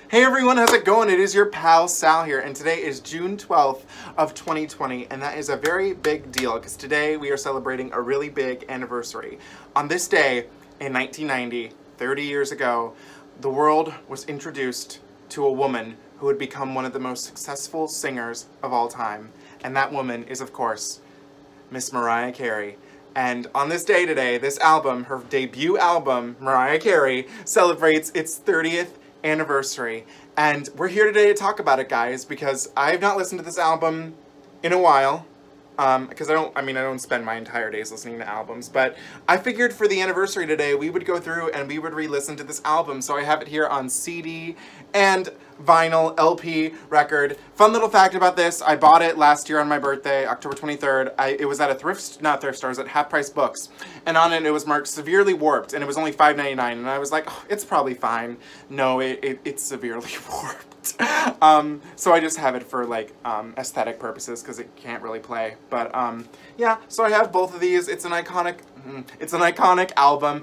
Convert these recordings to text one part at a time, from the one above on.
Hey everyone, how's it going? It is your pal Sal here, and today is June 12th of 2020, and that is a very big deal because today we are celebrating a really big anniversary. On this day in 1990, 30 years ago, the world was introduced to a woman who would become one of the most successful singers of all time, and that woman is, of course, Miss Mariah Carey. And on this day today, this album, her debut album, Mariah Carey, celebrates its 30th anniversary. And we're here today to talk about it, guys, because I have not listened to this album in a while. Because I don't spend my entire days listening to albums, but I figured for the anniversary today, we would go through and we would re-listen to this album. So I have it here on CD and vinyl, LP, record. Fun little fact about this, I bought it last year on my birthday, October 23rd. It was at a not thrift store, it was at Half Price Books. And on it, it was marked severely warped, and it was only $5.99. And I was like, oh, it's probably fine. No, it's severely warped. So I just have it for like aesthetic purposes because it can't really play. But yeah, so I have both of these. It's an iconic album.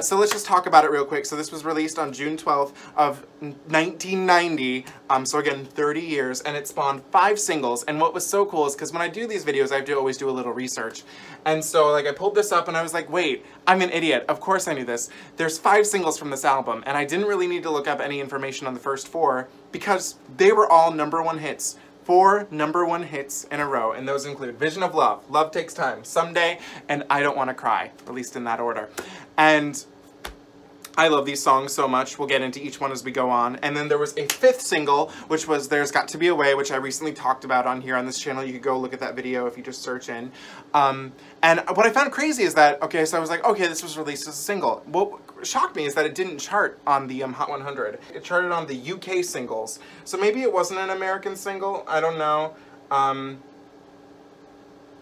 So let's just talk about it real quick. So this was released on June 12th of 1990. So again, 30 years, and it spawned 5 singles. And what was so cool is because when I do these videos, I have to always do a little research. And so like I pulled this up and I was like, wait, I'm an idiot. Of course I knew this. There's 5 singles from this album, and I didn't really need to look up any information on the first 4 because they were all #1 hits. 4 #1 hits in a row, and those include Vision of Love, Love Takes Time, Someday, and I Don't Want to Cry, at least in that order. And I love these songs so much. We'll get into each one as we go on. And then there was a 5th single, which was There's Got to Be a Way, which I recently talked about on here on this channel. You could go look at that video if you just search in. And what I found crazy is that, okay, so I was like, okay, this was released as a single. What shocked me is that it didn't chart on the Hot 100. It charted on the UK singles. So maybe it wasn't an American single. I don't know.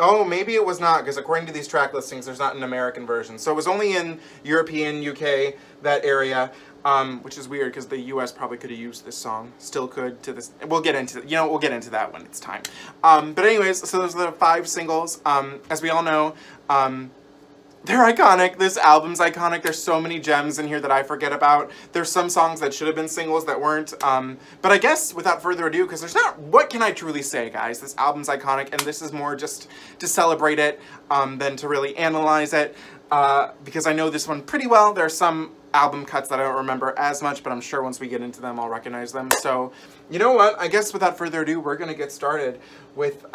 Oh, maybe it was not, because according to these track listings, there's not an American version. So it was only in European, UK, that area, which is weird, because the US probably could have used this song. Still could to this. We'll get into, we'll get into that when it's time. But anyways, so those are the 5 singles. As we all know, they're iconic. This album's iconic. There's so many gems in here that I forget about. There's some songs that should have been singles that weren't. But I guess without further ado, because there's not, what can I truly say, guys? This album's iconic, and this is more just to celebrate it than to really analyze it. Because I know this one pretty well. There are some album cuts that I don't remember as much, but I'm sure once we get into them, I'll recognize them. So, you know what? I guess without further ado, we're going to get started with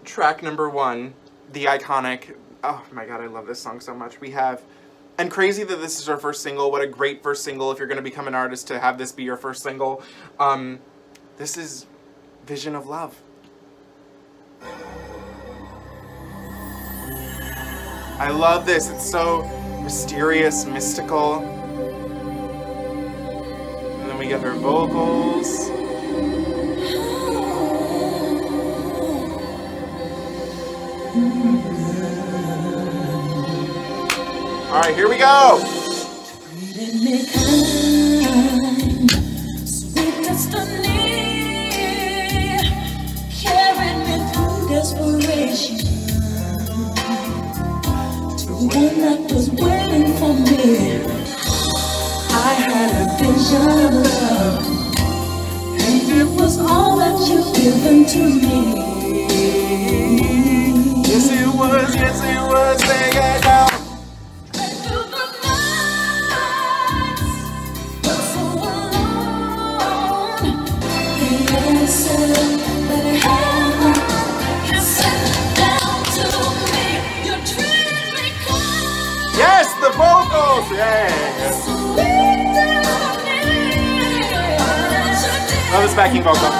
track number 1, the iconic. Oh my god, I love this song so much. We have, and crazy that this is our first single. What a great first single if you're going to become an artist to have this be your first single. This is Vision of Love. I love this. It's so mysterious, mystical. And then we get her vocals. Alright, here we go! Sweet destiny, carried me through desperation to one that was waiting for me. I had a vision of love, and it was all that you've given to me. Yes, it was, lay it down. Yes, the vocals! Yes! Love this backing vocal.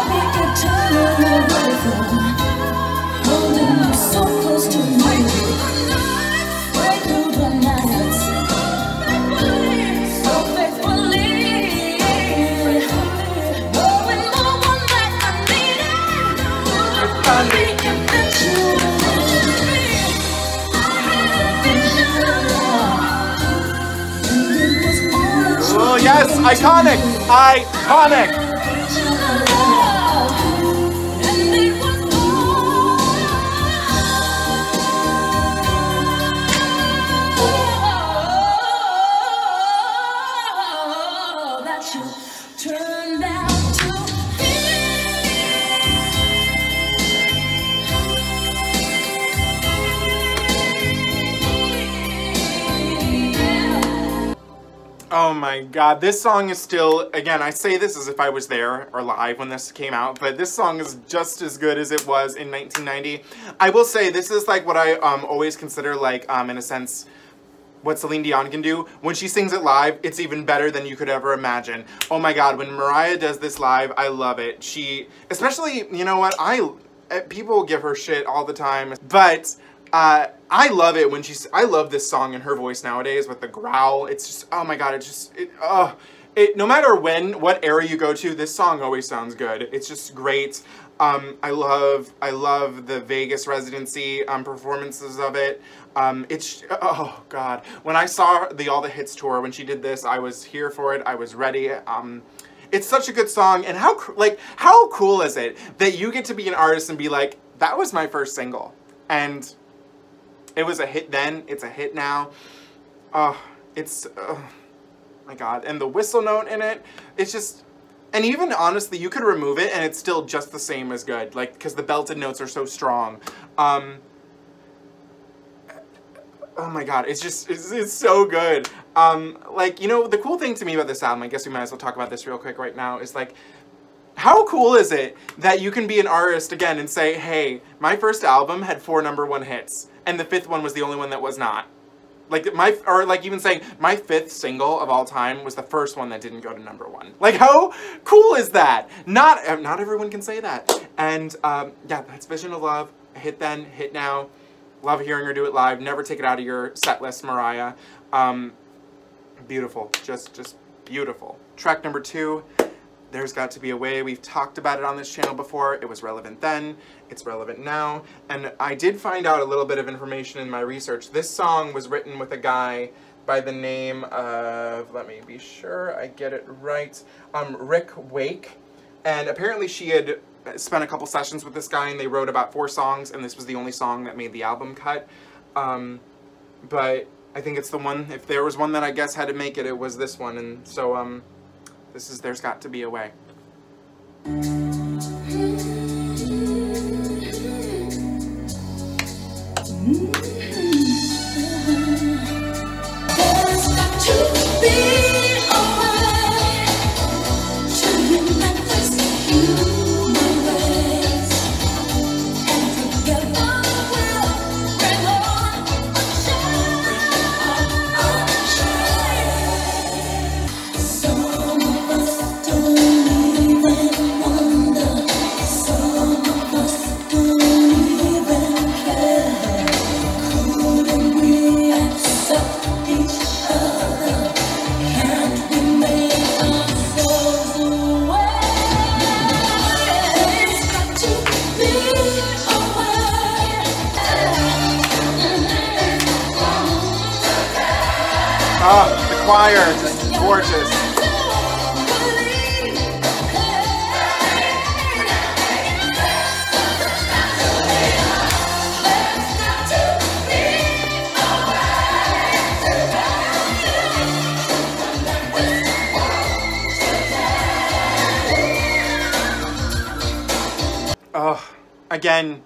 Oh yes, iconic! Iconic! Turn back. Oh my god, this song is still, again, I say this as if I was there or live when this came out, but this song is just as good as it was in 1990. I will say, this is like what I always consider like, in a sense, what Celine Dion can do. When she sings it live, it's even better than you could ever imagine. Oh my god, when Mariah does this live, I love it. She, especially, you know what, people give her shit all the time, but I love it when I love this song in her voice nowadays with the growl. It's just, oh my god, no matter what era you go to, this song always sounds good. It's just great. I love the Vegas residency performances of it. Oh god, when I saw the All the Hits tour when she did this, I was here for it. I was ready. It's such a good song, and how cool is it that you get to be an artist and be like, that was my first single, and it was a hit then, it's a hit now. Oh my god, and the whistle note in it, it's just, and even honestly, you could remove it and it's still just the same as good, like, because the belted notes are so strong. Oh my god, it's so good. Like, you know, the cool thing to me about this album, I guess we might as well talk about this real quick right now, is like, how cool is it that you can be an artist again and say, hey, my first album had 4 #1 hits, and the 5th one was the only one that was not. Like, or like even saying, my 5th single of all time was the first one that didn't go to #1. Like, how cool is that? Not everyone can say that. And, yeah, that's Vision of Love. Hit then, hit now. Love hearing her do it live. Never take it out of your set list, Mariah. Beautiful. Just beautiful. Track number 2. There's Got to Be a Way. We've talked about it on this channel before. It was relevant then. It's relevant now. And I did find out a little bit of information in my research. This song was written with a guy by the name of, let me be sure I get it right, Rick Wake. And apparently she had spent a couple sessions with this guy and they wrote about 4 songs, and this was the only song that made the album cut. But I think it's the one, if there was one that I guess had to make it, it was this one. And so, this is There's Got to Be a Way. Oh, the choir, just gorgeous. Oh, again,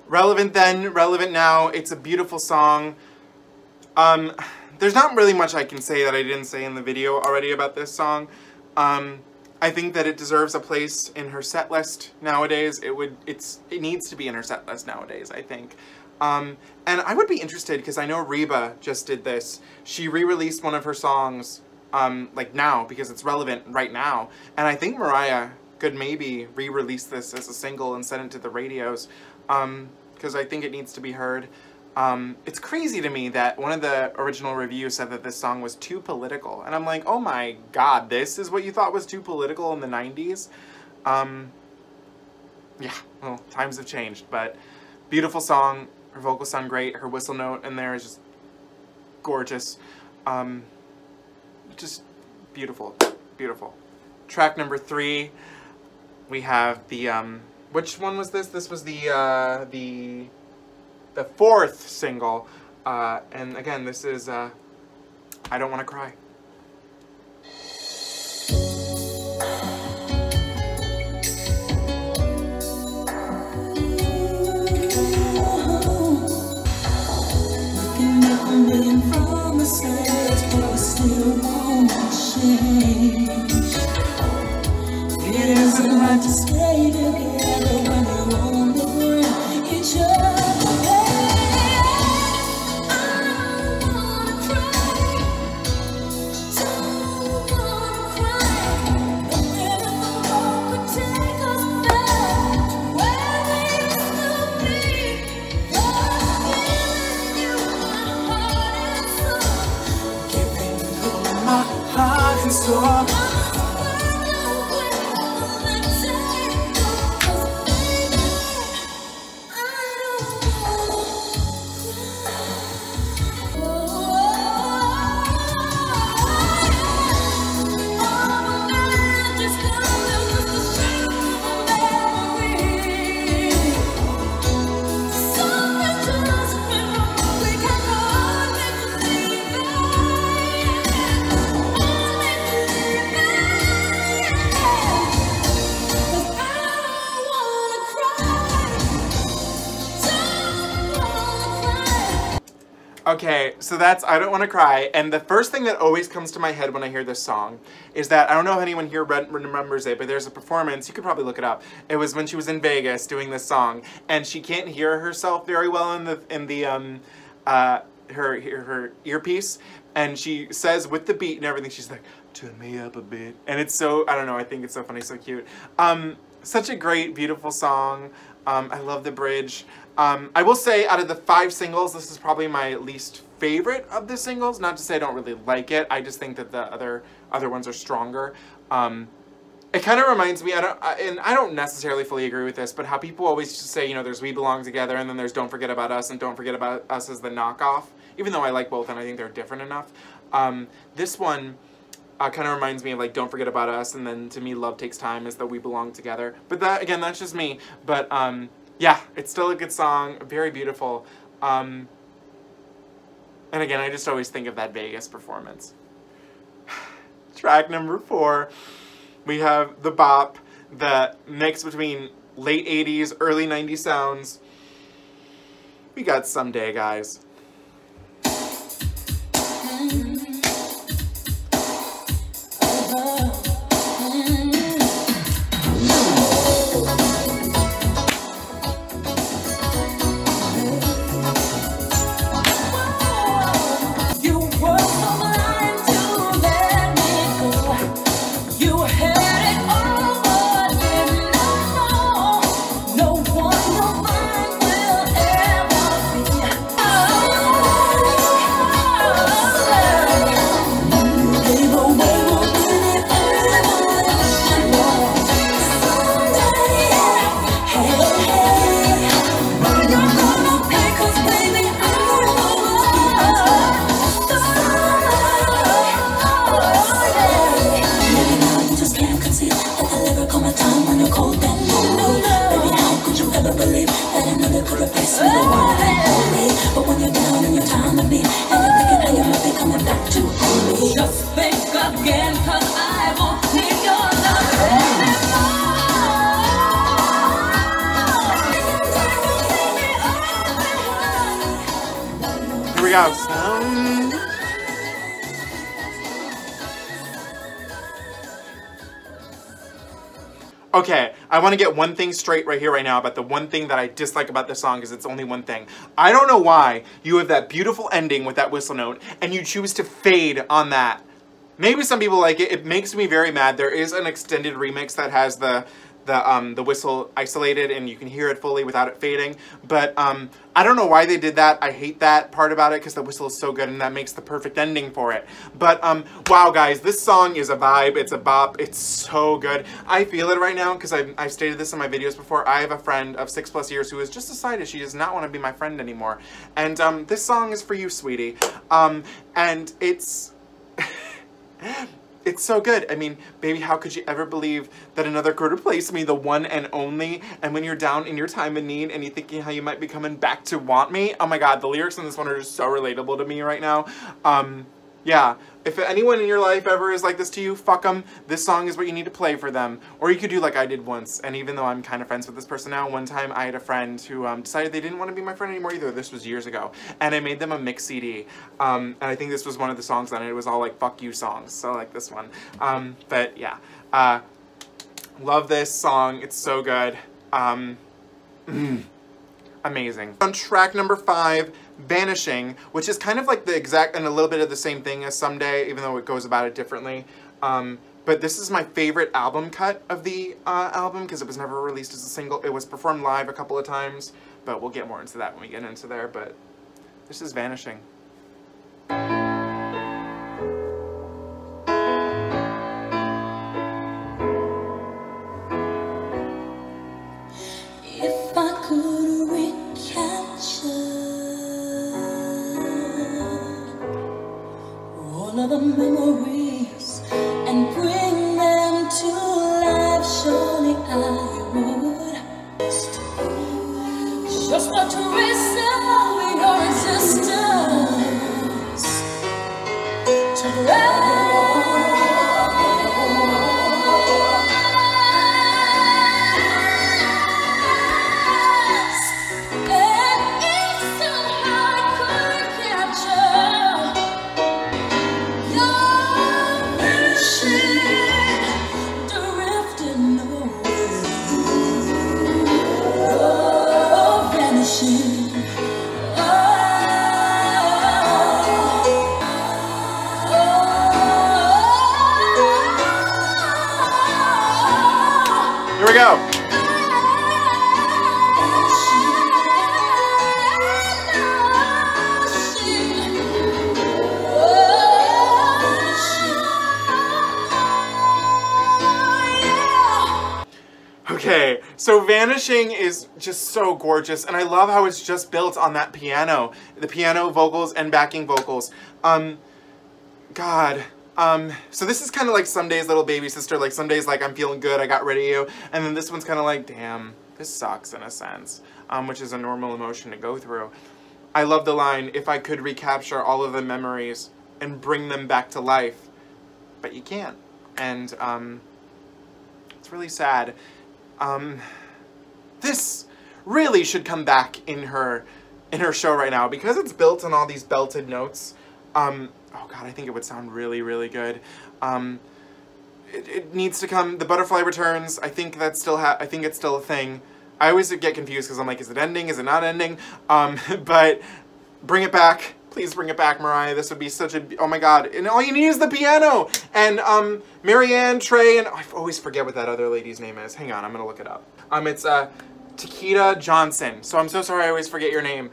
relevant then, relevant now. It's a beautiful song. There's not really much I can say that I didn't say in the video already about this song. I think that it deserves a place in her set list nowadays. It needs to be in her set list nowadays, I think. And I would be interested, because I know Reba just did this. She re-released one of her songs, like now, because it's relevant right now. And I think Mariah could maybe re-release this as a single and send it to the radios, because I think it needs to be heard. It's crazy to me that one of the original reviews said that this song was too political. And I'm like, oh my god, this is what you thought was too political in the 90s? Yeah, well, times have changed, but beautiful song. Her vocals sound great. Her whistle note in there is just gorgeous. Just beautiful, beautiful. Track number 3, we have the, which one was this? This was the 4th single, and again, this is, I Don't Want to Cry. Looking at a million promises, but we still won't. right to stay together when you're on the ground. Each other, I don't wanna cry. Don't wanna cry. The wind of the road could take us back to where we used to be. But I'm giving you my heart and soul. giving you my heart and soul. Okay, so that's I Don't Want to Cry, and the first thing that always comes to my head when I hear this song is that, I don't know if anyone here remembers it, but there's a performance, you could probably look it up. It was when she was in Vegas doing this song, and she can't hear herself very well in her earpiece, and she says with the beat and everything, she's like, turn me up a bit, and it's so, I don't know, I think it's so funny, so cute. Such a great, beautiful song. I love the bridge. I will say, out of the 5 singles, this is probably my least favorite of the singles. Not to say I don't really like it. I just think that the other ones are stronger. It kind of reminds me, and I don't necessarily fully agree with this, but how people always just say, you know, there's We Belong Together, and then there's Don't Forget About Us, and Don't Forget About Us as the knockoff. Even though I like both, and I think they're different enough. This one kind of reminds me of like Don't Forget About Us, and then to me Love Takes Time is the We Belong Together. But that, again, that's just me. But yeah, it's still a good song, very beautiful. And again, I just always think of that Vegas performance. Track number 4, we have the bop, the mix between late 80s, early 90s sounds. We got Someday, guys. Here we go. Okay, I want to get one thing straight right here, right now, about the one thing that I dislike about this song is it's only one thing. I don't know why you have that beautiful ending with that whistle note and you choose to fade on that. Maybe some people like it. It makes me very mad. There is an extended remix that has the whistle isolated and you can hear it fully without it fading. But I don't know why they did that. I hate that part about it because the whistle is so good and that makes the perfect ending for it. But wow, guys, this song is a vibe. It's a bop. It's so good. I feel it right now because I've stated this in my videos before. I have a friend of 6+ years who has just decided she does not want to be my friend anymore. And this song is for you, sweetie. And it's... It's so good. I mean, baby, how could you ever believe that another could replace me, the one and only? And when you're down in your time of need and you're thinking how you might be coming back to want me, oh my god, the lyrics in this one are just so relatable to me right now. Yeah, if anyone in your life ever is like this to you, fuck them. This song is what you need to play for them. Or you could do like I did once. And even though I'm kind of friends with this person now, one time I had a friend who decided they didn't want to be my friend anymore either. This was years ago. And I made them a mix CD. And I think this was one of the songs on it. It was all like fuck you songs. So like this one. But yeah. Love this song. It's so good. Amazing. On track number 5, Vanishing, which is kind of like the exact and a little bit of the same thing as Someday, even though it goes about it differently. But this is my favorite album cut of the album because it was never released as a single. It was performed live a couple of times, but we'll get more into that when we get into there. But this is Vanishing. If I could recapture all of the memories and bring them to life, surely I would. Just a trace of your existence to Here we go. Okay, so Vanishing is just so gorgeous, and I love how it's just built on that piano. The piano vocals and backing vocals. God. So this is kind of like Someday's little baby sister. Like Someday's like, I'm feeling good, I got rid of you. And then this one's kind of like, damn, this sucks in a sense. Which is a normal emotion to go through. I love the line, if I could recapture all of the memories and bring them back to life. But you can't. And, it's really sad. This really should come back in her show right now because it's built on all these belted notes. Oh god, I think it would sound really, really good. It needs to come. The Butterfly Returns. I think that's still. I think it's still a thing. I always get confused because I'm like, is it ending? Is it not ending? But bring it back. Please bring it back, Mariah. This would be such a. Oh my god! And all you need is the piano. And Marianne, Trey, and I always forget what that other lady's name is. Hang on, I'm gonna look it up. It's Takeda Johnson. So I'm so sorry. I always forget your name.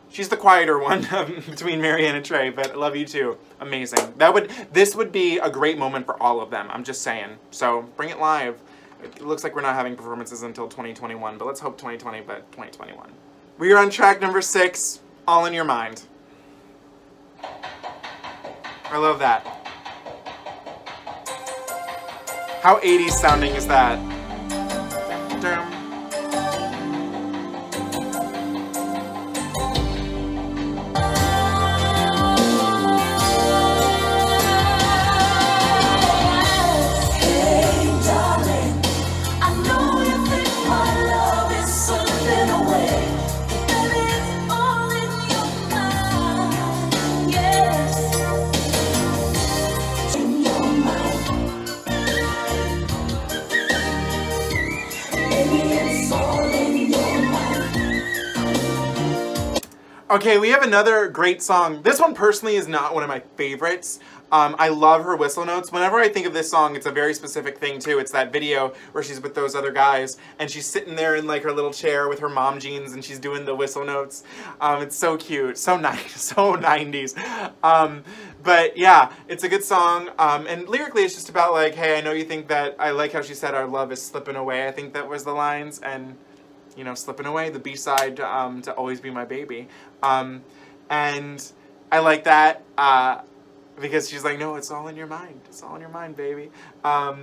She's the quieter one between Marianne and Trey, but I love you too. Amazing. This would be a great moment for all of them. I'm just saying. So bring it live. It looks like we're not having performances until 2021, but let's hope 2020, but 2021. We are on track number 6, All in Your Mind. I love that. How 80s sounding is that? Dum. Okay, we have another great song. This one personally is not one of my favorites. I love her whistle notes. Whenever I think of this song, it's a very specific thing too. It's that video where she's with those other guys and she's sitting there in like her little chair with her mom jeans and she's doing the whistle notes. It's so cute, so nice, so 90s. But yeah, it's a good song. And lyrically it's just about like, hey, I know you think that, I like how she said our love is slipping away. I think that was the lines. And you know, slipping away, the B-side to Always Be My Baby. And I like that because she's like, no, it's all in your mind. It's all in your mind, baby. But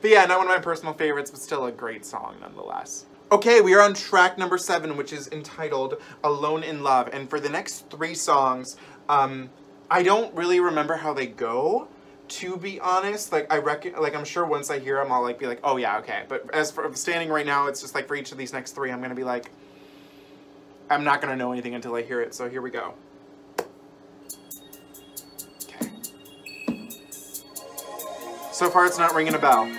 yeah, not one of my personal favorites, but still a great song nonetheless. Okay, we are on track number 7, which is entitled Alone in Love. And for the next 3 songs, I don't really remember how they go. To be honest, like I'm sure once I hear them, I'll like be like, oh yeah, okay. But as for standing right now, it's just like for each of these next 3, I'm gonna be like, I'm not gonna know anything until I hear it. So here we go. Okay. So far, it's not ringing a bell.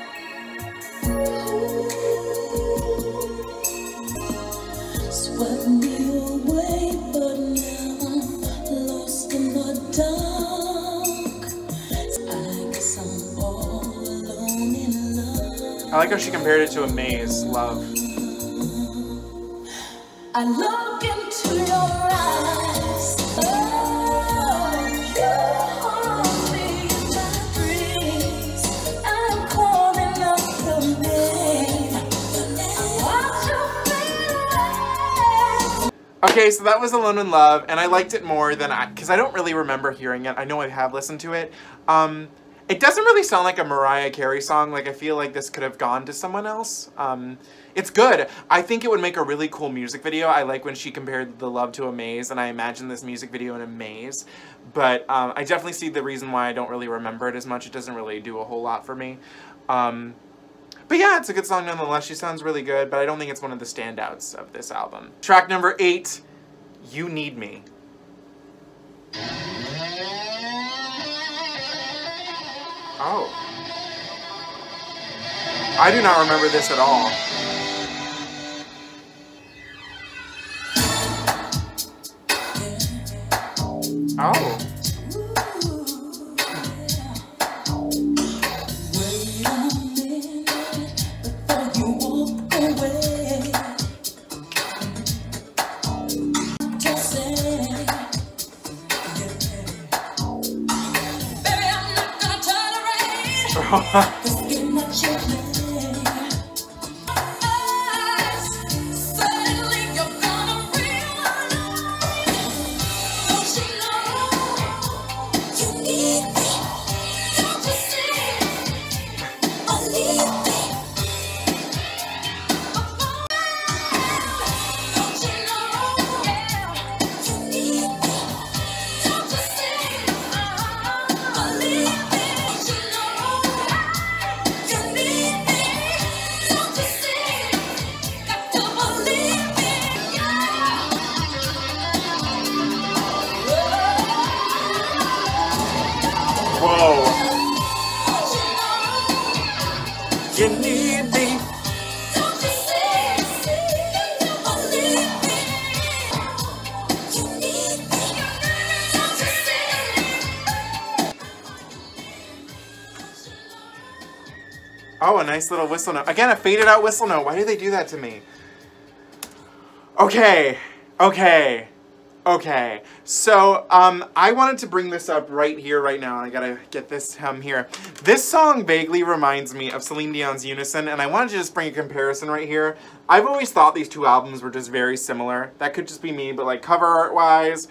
Swept me away, but now I'm lost in the dark. I guess I'm all alone in love. I like how she compared it to a maze, love. I look into your eyes. Oh, you haunt me in my dreams. I'm calling out your name. I want to be. Okay, so that was Alone in Love, and I liked it more than because I don't really remember hearing it. I know I have listened to it. It doesn't really sound like a Mariah Carey song. Like, I feel like this could have gone to someone else. It's good. I think it would make a really cool music video. I like when she compared the love to a maze, and I imagine this music video in a maze. But I definitely see the reason why I don't really remember it as much. It doesn't really do a whole lot for me. But yeah, it's a good song nonetheless. She sounds really good, but I don't think it's one of the standouts of this album. Track number 8, You Need Me. Oh. I do not remember this at all. Oh. Wait a minute before you walk away. Just say, baby, I'm not gonna tolerate this game that you play. Suddenly you're gonna realize, don't you know you need me? Don't you see? Believe me. Don't you know? Yeah, you need me. Don't you see? Believe me. Don't you know? You need me. Don't you see? Got to believe me. Whoa. Don't you know? You need me. Don't you see? Believe me. You need me. Don't you see? Oh, a nice little whistle note. Again, a faded out whistle note. Why do they do that to me? Okay. Okay. Okay. So, I wanted to bring this up right here, right now. I gotta get this here. This song vaguely reminds me of Celine Dion's Unison, and I wanted to just bring a comparison right here. I've always thought these two albums were just very similar. That could just be me, but like cover art-wise,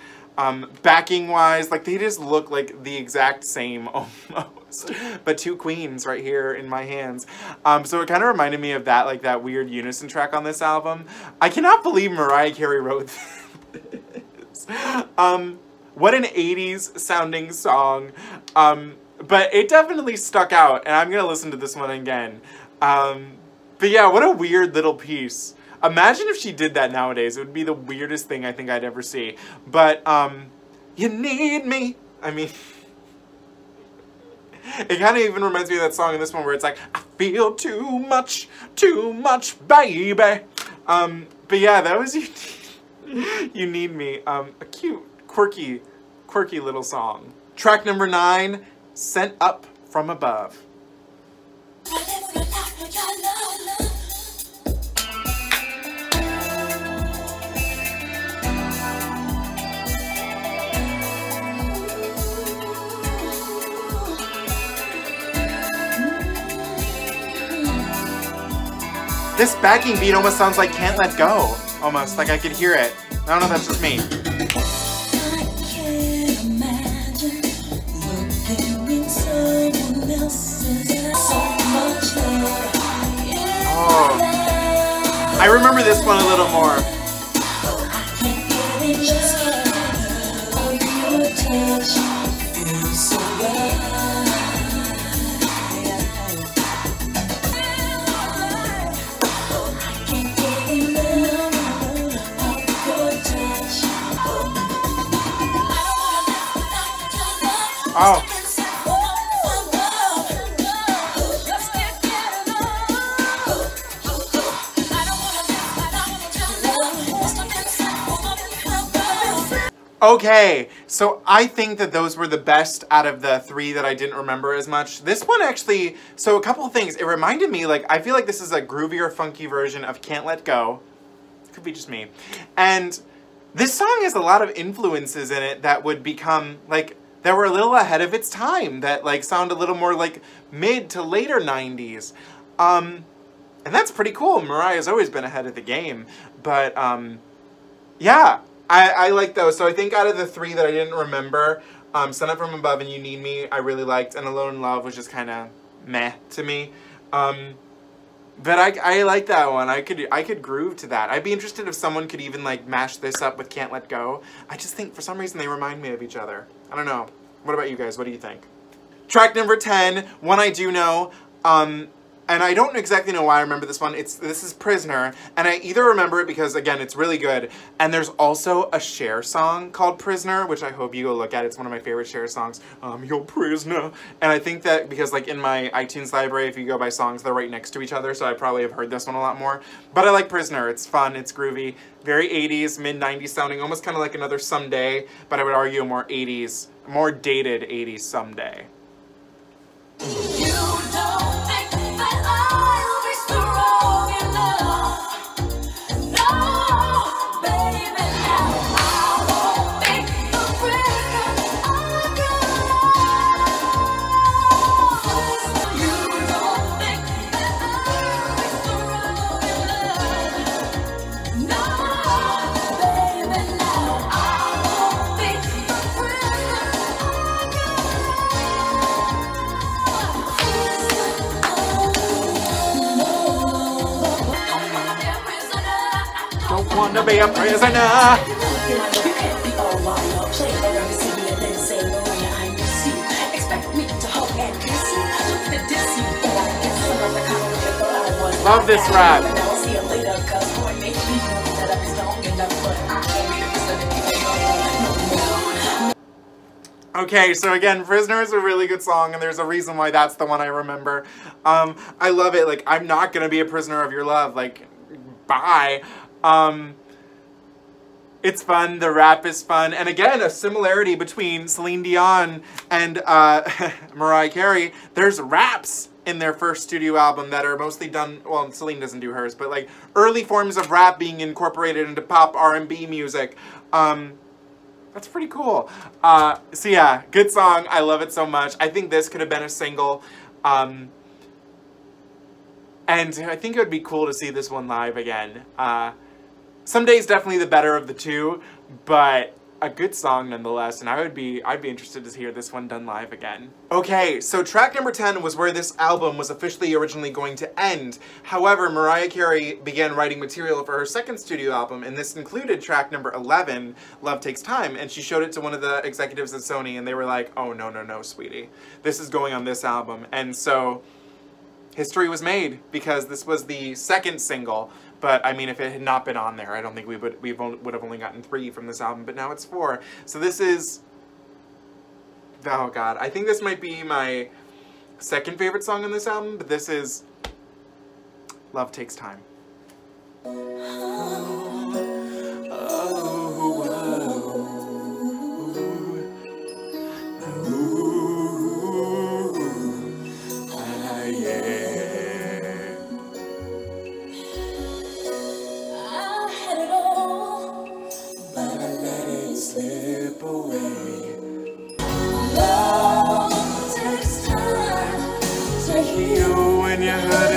backing-wise, like they just look like the exact same almost. But two queens right here in my hands. So it kind of reminded me of that, like that weird Unison track on this album. I cannot believe Mariah Carey wrote this. What an 80s sounding song. But it definitely stuck out, and I'm gonna listen to this one again. But yeah, what a weird little piece. Imagine if she did that nowadays. It would be the weirdest thing I think I'd ever see. But, you need me. I mean, it kind of even reminds me of that song in this one where it's like, I feel too much, baby. But yeah, that was You Need Me. A cute, quirky little song. Track number 9, Sent Up From Above. This backing beat almost sounds like Can't Let Go. Almost, like I could hear it. I don't know if that's just me. I can't imagine looking in someone else's so much love. Oh. I remember this one a little more. I can't get enough of your touch. Feels so right. I can't get enough of your touch. Oh. Okay, so I think that those were the best out of the three that I didn't remember as much. This one actually, so a couple of things. It reminded me, like, I feel like this is a groovier, funky version of Can't Let Go. Could be just me. And this song has a lot of influences in it that would become, like, that were a little ahead of its time, that, like, sound a little more, like, mid to later 90s. And that's pretty cool. Mariah's always been ahead of the game. But, yeah. I like those. So I think out of the three that I didn't remember, Send Up From Above and You Need Me, I really liked, and Alone in Love was just kind of meh to me. But I like that one. I could groove to that. I'd be interested if someone could even like mash this up with Can't Let Go. I just think for some reason they remind me of each other. I don't know. What about you guys? What do you think? Track number 10, one I do know. And I don't exactly know why I remember this one. This is Prisoner, and I either remember it because, again, it's really good, and there's also a Cher song called Prisoner, which I hope you go look at. It's one of my favorite Cher songs. I'm your prisoner. And I think that because, like, in my iTunes library, if you go by songs, they're right next to each other, so I probably have heard this one a lot more. But I like Prisoner. It's fun. It's groovy. Very 80s, mid-90s sounding, almost kind of like another Someday, but I would argue a more 80s, more dated 80s Someday. You don't think that I'll be strong enough? No, baby, now I won't be the prisoner of your love. You don't think that I'll be strong enough? No, baby, now I won't be the prisoner of your Don't wanna be a prisoner. Love this rap. Okay, so again, Prisoner is a really good song, and there's a reason why that's the one I remember. I love it. Like, I'm not gonna be a prisoner of your love. Like, bye. It's fun. The rap is fun. And again, a similarity between Celine Dion and Mariah Carey. There's raps in their first studio album that are mostly done, well, Celine doesn't do hers, but like early forms of rap being incorporated into pop R&B music. That's pretty cool. So yeah, good song. I love it so much. I think this could have been a single. And I think it would be cool to see this one live again. Someday's definitely the better of the two, but a good song nonetheless, and I'd be interested to hear this one done live again. Okay, so track number 10 was where this album was officially originally going to end. However, Mariah Carey began writing material for her second studio album, and this included track number 11, Love Takes Time, and she showed it to one of the executives at Sony, and they were like, oh, no, no, no, sweetie. This is going on this album. And so history was made because this was the second single. But I mean, if it had not been on there, I don't think we would have only gotten 3 from this album. But now it's 4. So this is, oh god, I think this might be my second favorite song on this album. But this is Love Takes Time.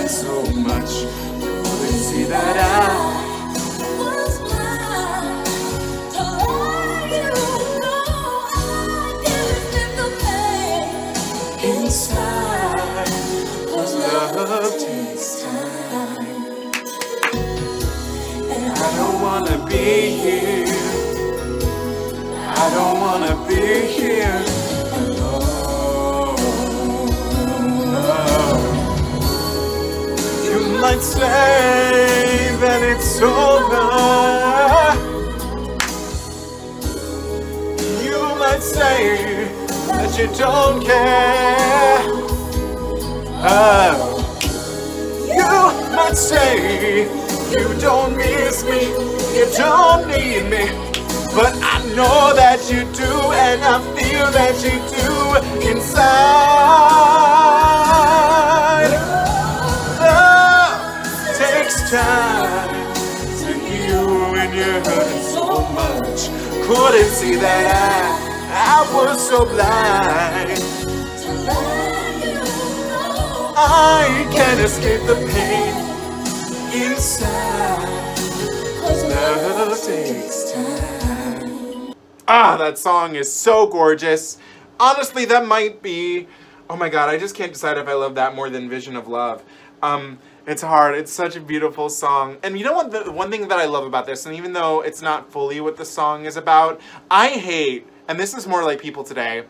So much, you see that I was blind to let you know I didn't the pain inside, 'cause love takes time, and I don't wanna be here, I don't wanna be here alone. You might say that it's over. You might say that you don't care. Oh. You might say you don't miss me, you don't need me. but I know that you do, and I feel that you do inside. Love takes time to heal when you're hurting so much. Couldn't see that I was so blind. I can't escape the pain inside. 'Cause love takes time. Ah, that song is so gorgeous. Honestly, that might be... Oh my god, I just can't decide if I love that more than Vision of Love. It's hard. It's such a beautiful song. And you know what? The one thing that I love about this, and even though it's not fully what the song is about, I hate, and this is more like people today,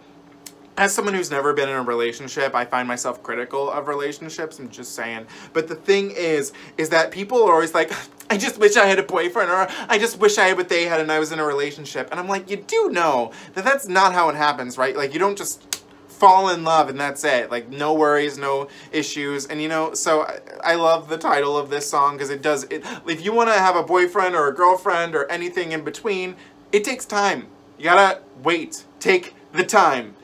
as someone who's never been in a relationship, I find myself critical of relationships, I'm just saying. But the thing is that people are always like, I just wish I had a boyfriend, or I just wish I had what they had and I was in a relationship. And I'm like, you do know that that's not how it happens, right? Like, you don't just fall in love and that's it. Like, no worries, no issues. And you know, so I love the title of this song because it does, if you want to have a boyfriend or a girlfriend or anything in between, it takes time. You gotta wait. Take the time.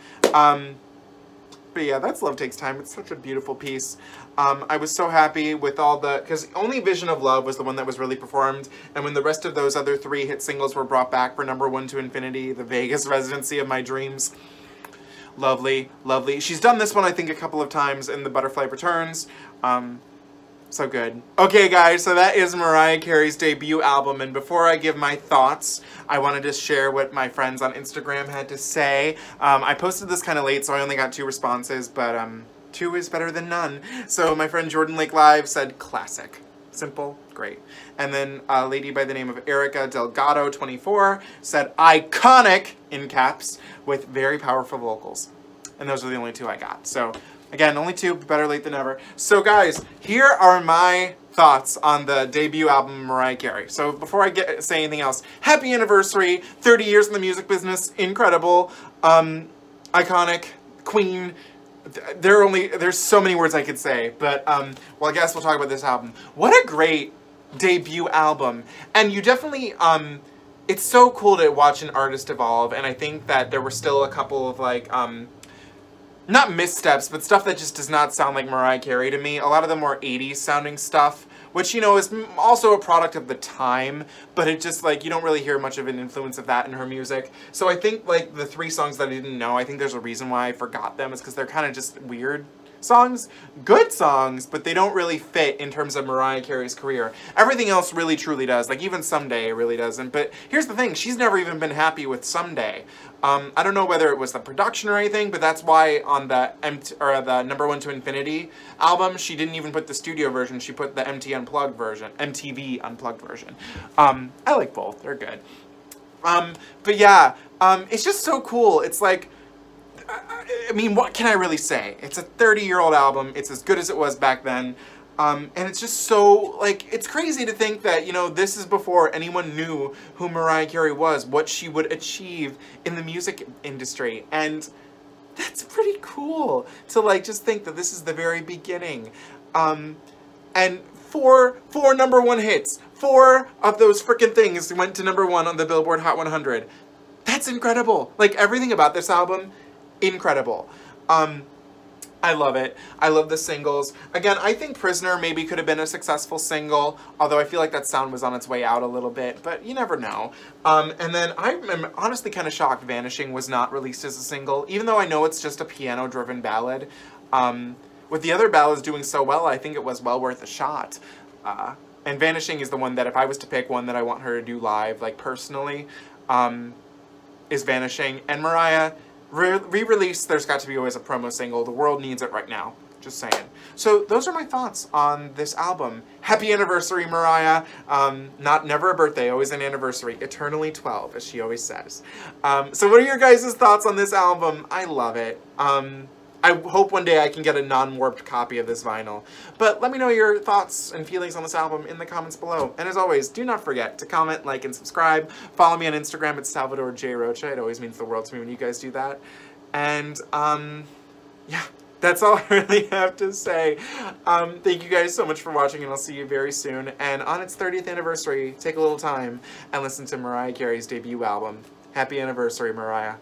But yeah, that's Love Takes Time. It's such a beautiful piece. I was so happy with all the, because only Vision of Love was the one that was really performed, and when the rest of those other 3 hit singles were brought back for #1 to Infinity, the Vegas residency of my dreams. Lovely, lovely. She's done this one, I think, a couple of times in The Butterfly Returns. So good. Okay, guys, so that is Mariah Carey's debut album, and before I give my thoughts, I wanted to share what my friends on Instagram had to say. I posted this kind of late, so I only got 2 responses, but 2 is better than none. So my friend Jordan Lake Live said, classic. Simple, great. And then a lady by the name of Erica Delgado, 24, said, iconic, in caps, with very powerful vocals. And those are the only 2 I got. So, again, only 2, better late than never. So guys, here are my thoughts on the debut album of Mariah Carey. So before I say anything else, happy anniversary, 30 years in the music business, incredible, iconic, queen. There's so many words I could say, but well, I guess we'll talk about this album. What a great debut album. And you definitely, it's so cool to watch an artist evolve, and I think that there were still a couple of like, not missteps, but stuff that just does not sound like Mariah Carey to me. A lot of them were 80s sounding stuff, which, you know, is also a product of the time, but it just, like, you don't really hear much of an influence of that in her music. So I think, like, the 3 songs that I didn't know, I think there's a reason why I forgot them. It's because they're kind of just weird songs. Good songs, but they don't really fit in terms of Mariah Carey's career. Everything else really truly does. Like, even Someday really doesn't. But here's the thing. She's never even been happy with Someday. I don't know whether it was the production or anything, but that's why on the #1 to Infinity album, she didn't even put the studio version. She put the MTV Unplugged version. I like both. They're good. But yeah, it's just so cool. It's like, I mean, what can I really say? It's a 30-year-old album. It's as good as it was back then. And it's just so, like, it's crazy to think that, you know, this is before anyone knew who Mariah Carey was, what she would achieve in the music industry. And that's pretty cool to, like, just think that this is the very beginning. And four #1 hits. 4 of those frickin' things went to #1 on the Billboard Hot 100. That's incredible. Like, everything about this album, incredible. I love it. I love the singles. Again, I think Prisoner maybe could have been a successful single, although I feel like that sound was on its way out a little bit, but you never know. And then I'm honestly kind of shocked Vanishing was not released as a single, even though I know it's just a piano-driven ballad. With the other ballads doing so well, I think it was well worth a shot. And Vanishing is the one that if I was to pick one that I want her to do live, like personally, is Vanishing. And Mariah, re-release, there's got to be always a promo single. The world needs it right now. Just saying. So those are my thoughts on this album. Happy anniversary, Mariah. Never a birthday, always an anniversary. Eternally 12, as she always says. So what are your guys' thoughts on this album? I love it. I hope one day I can get a non-warped copy of this vinyl. But let me know your thoughts and feelings on this album in the comments below. And as always, do not forget to comment, like, and subscribe. Follow me on Instagram at Salvador J. Rocha. It always means the world to me when you guys do that. And, yeah, That's all I really have to say. Thank you guys so much for watching, and I'll see you very soon. And on its 30th anniversary, take a little time and listen to Mariah Carey's debut album. Happy anniversary, Mariah.